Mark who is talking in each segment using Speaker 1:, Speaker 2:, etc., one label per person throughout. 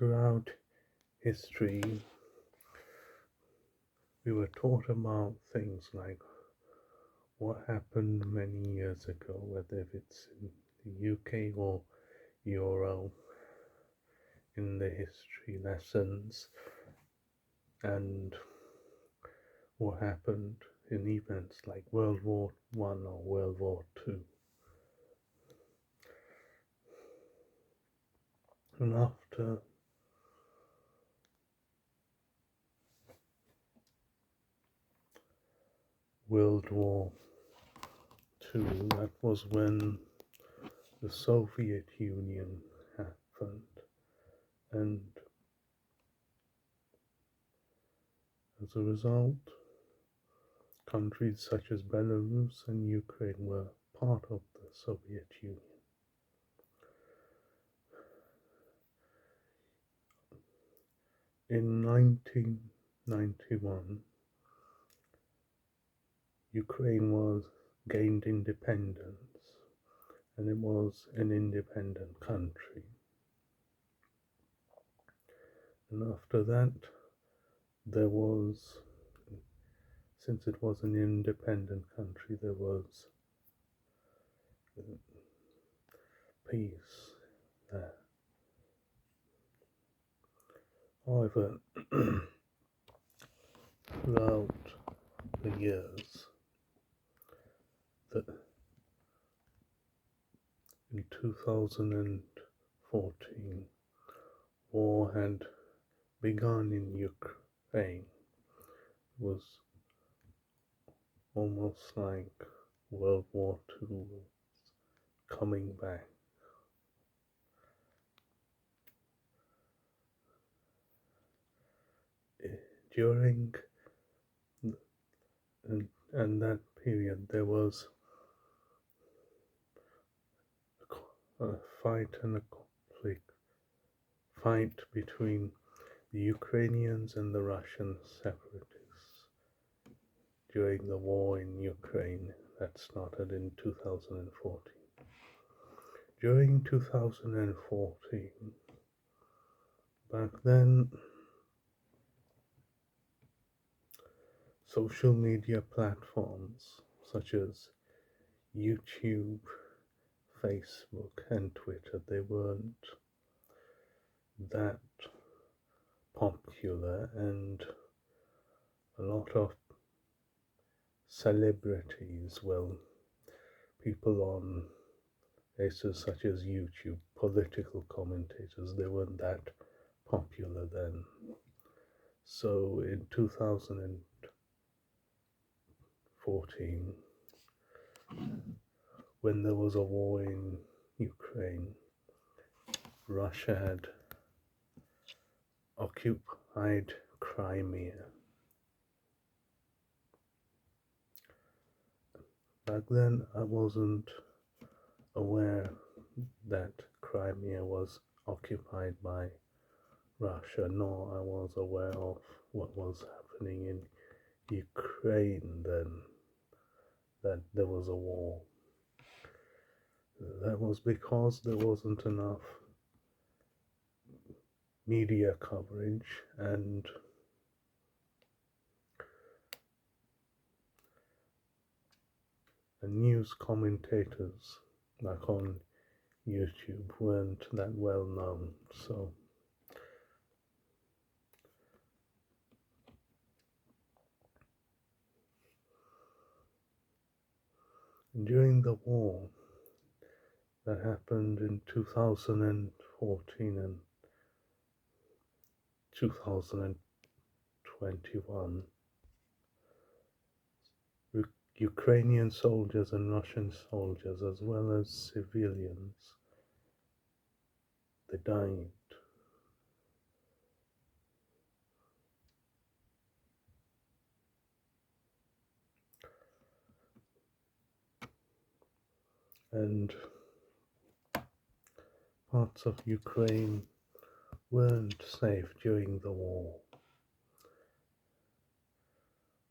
Speaker 1: throughout history, we were taught about things like what happened many years ago, whether it's in the UK or Europe, in the history lessons, and what happened in events like World War One or World War Two. And after World War II, that was when the Soviet Union happened, and as a result, countries such as Belarus and Ukraine were part of the Soviet Union. In 1991, Ukraine gained independence, and it was an independent country. And after that, since it was an independent country, there was peace there. However, throughout the years, that in 2014, war had begun in Ukraine. It was almost like World War II was coming back. During and that period, there was a fight and a fight between the Ukrainians and the Russian separatists during the war in Ukraine that started in 2014. During 2014, back then, social media platforms such as YouTube, Facebook, and Twitter, they weren't that popular, and a lot of celebrities, people on places such as YouTube, political commentators, they weren't that popular then. So in 2014, when there was a war in Ukraine, Russia had occupied Crimea. Back then, I wasn't aware that Crimea was occupied by Russia, nor I was aware of what was happening in Ukraine then, that there was a war. That was because there wasn't enough media coverage, and the news commentators like on YouTube weren't that well known. So during the war that happened in 2014 and 2021, Ukrainian soldiers and Russian soldiers, as well as civilians, they died. And parts of Ukraine weren't safe during the war.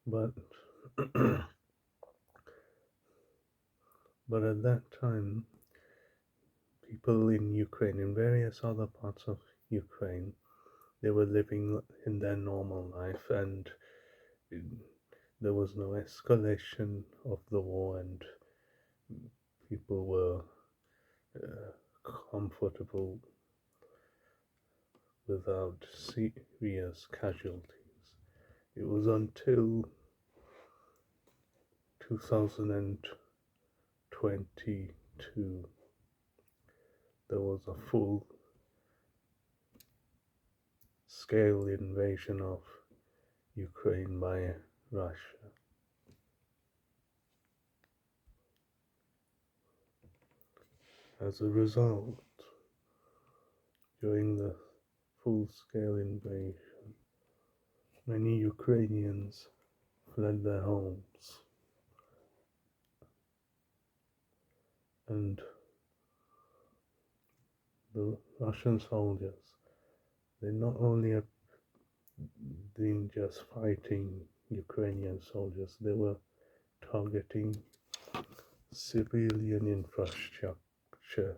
Speaker 1: But but at that time, people in Ukraine, in various other parts of Ukraine, they were living in their normal life, and there was no escalation of the war, and people were comfortable without serious casualties. It was until 2022 there was a full scale invasion of Ukraine by Russia. As a result, during the full scale invasion, many Ukrainians fled their homes, and the Russian soldiers, they not only have been just fighting Ukrainian soldiers, they were targeting civilian infrastructure,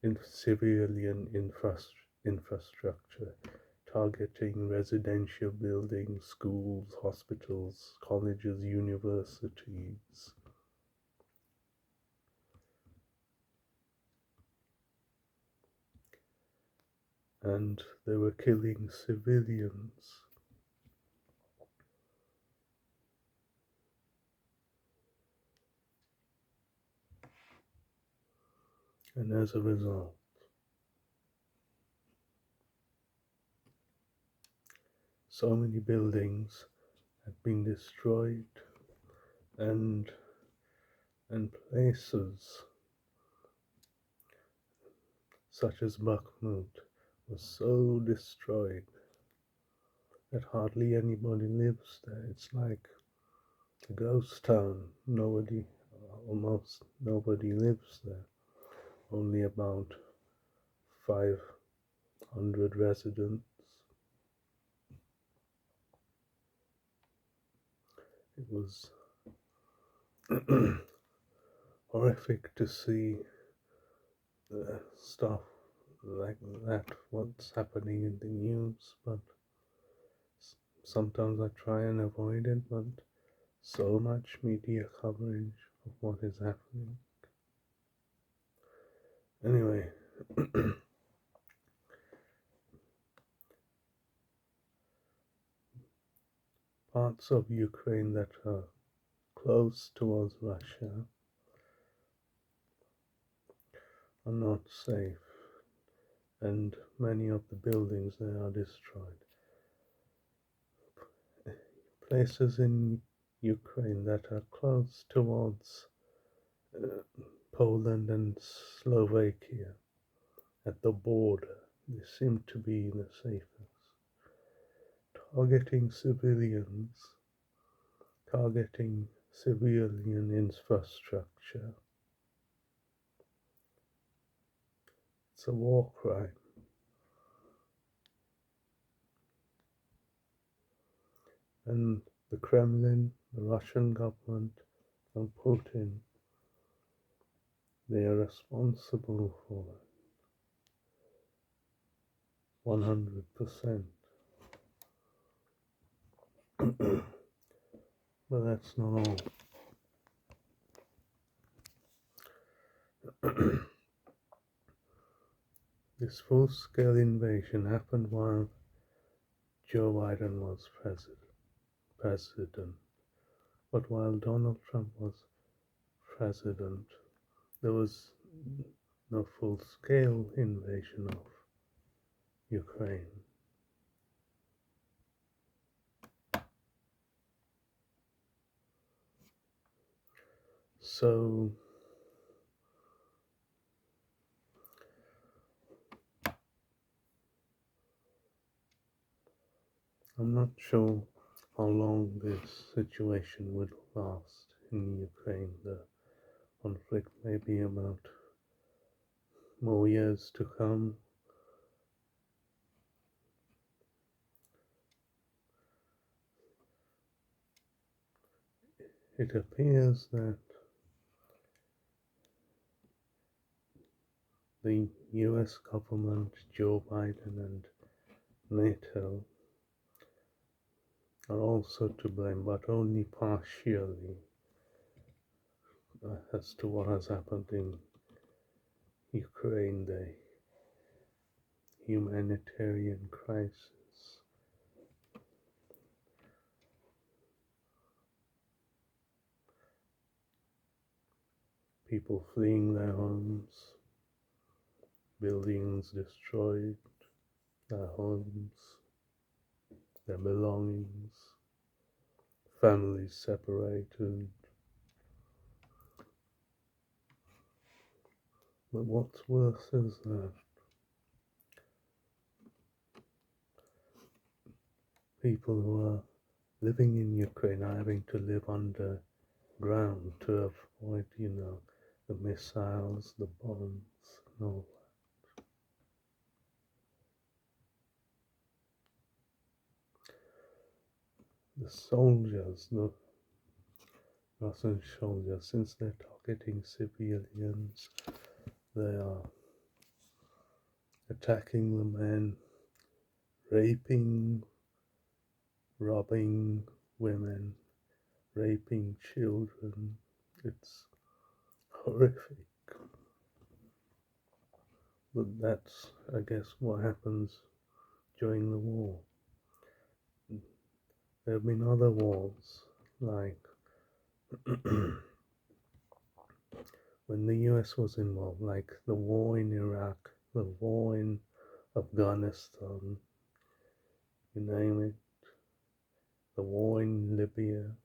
Speaker 1: in civilian infrastructure, targeting residential buildings, schools, hospitals, colleges, universities. And they were killing civilians. And as a result, so many buildings had been destroyed, and places such as Bakhmut was so destroyed that hardly anybody lives there. It's like a ghost town. Almost nobody lives there. Only about 500 residents. It was horrific to see stuff like that, what's happening in the news, but sometimes I try and avoid it, but so much media coverage of what is happening. Anyway, parts of Ukraine that are close towards Russia are not safe, and many of the buildings there are destroyed. Places in Ukraine that are close towards Poland and Slovakia at the border, they seem to be the safest. Targeting civilian infrastructure. It's a war crime. And the Kremlin, the Russian government, and Putin, they are responsible for it. 100%. But that's not all. This full-scale invasion happened while Joe Biden was president. But while Donald Trump was president, there was no full-scale invasion of Ukraine. So I'm not sure how long this situation would last in Ukraine. The conflict may be about more years to come. It appears that the US government, Joe Biden, and NATO are also to blame, but only partially, as to what has happened in Ukraine, the humanitarian crisis. People fleeing their homes, buildings destroyed, their homes, their belongings, families separated. But what's worse is that people who are living in Ukraine are having to live underground to avoid, the missiles, the bombs, and all that. The soldiers, the Russian soldiers, since they're targeting civilians, they are attacking the men, raping, robbing women, raping children. It's horrific. But that's, I guess, what happens during the war. There have been other wars, like when the US was involved, like the war in Iraq, the war in Afghanistan, you name it, the war in Libya,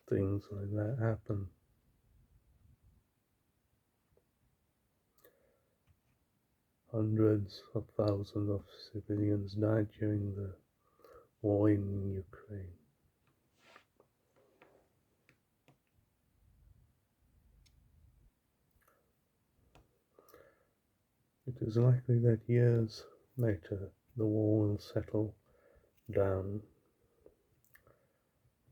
Speaker 1: things like that happen. Hundreds of thousands of civilians died during the war in Ukraine. It is likely that years later the war will settle down,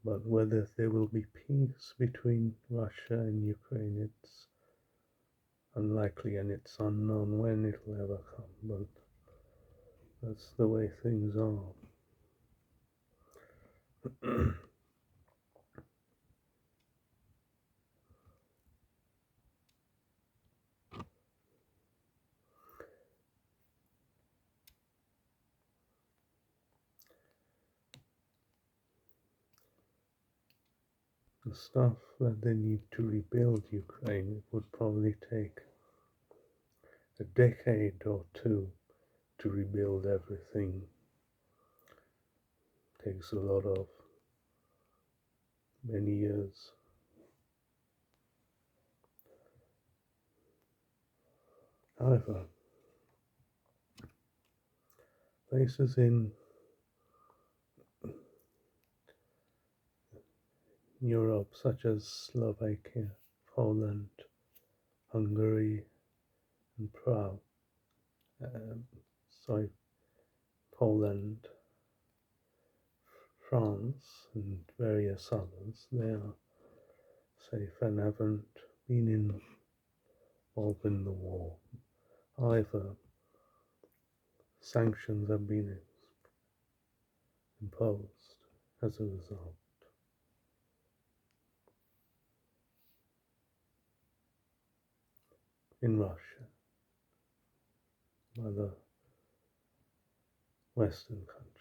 Speaker 1: but whether there will be peace between Russia and Ukraine, it's unlikely, and it's unknown when it will ever come, but that's the way things are. The stuff that they need to rebuild Ukraine, it would probably take a decade or two to rebuild everything. It takes a lot of many years. However, places in Europe such as Slovakia, Poland, Hungary, and Poland, France, and various others, they are safe and haven't been involved in the war. However, sanctions have been imposed as a result. In Russia, by the Western countries.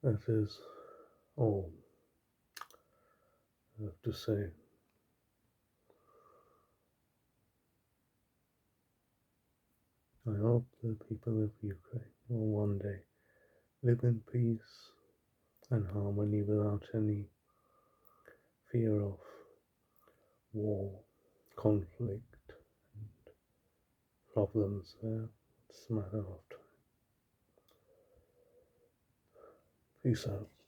Speaker 1: That is all I have to say. I hope the people of Ukraine will one day live in peace and harmony without any fear of war, conflict, and problems there. It's a matter of time. Peace out.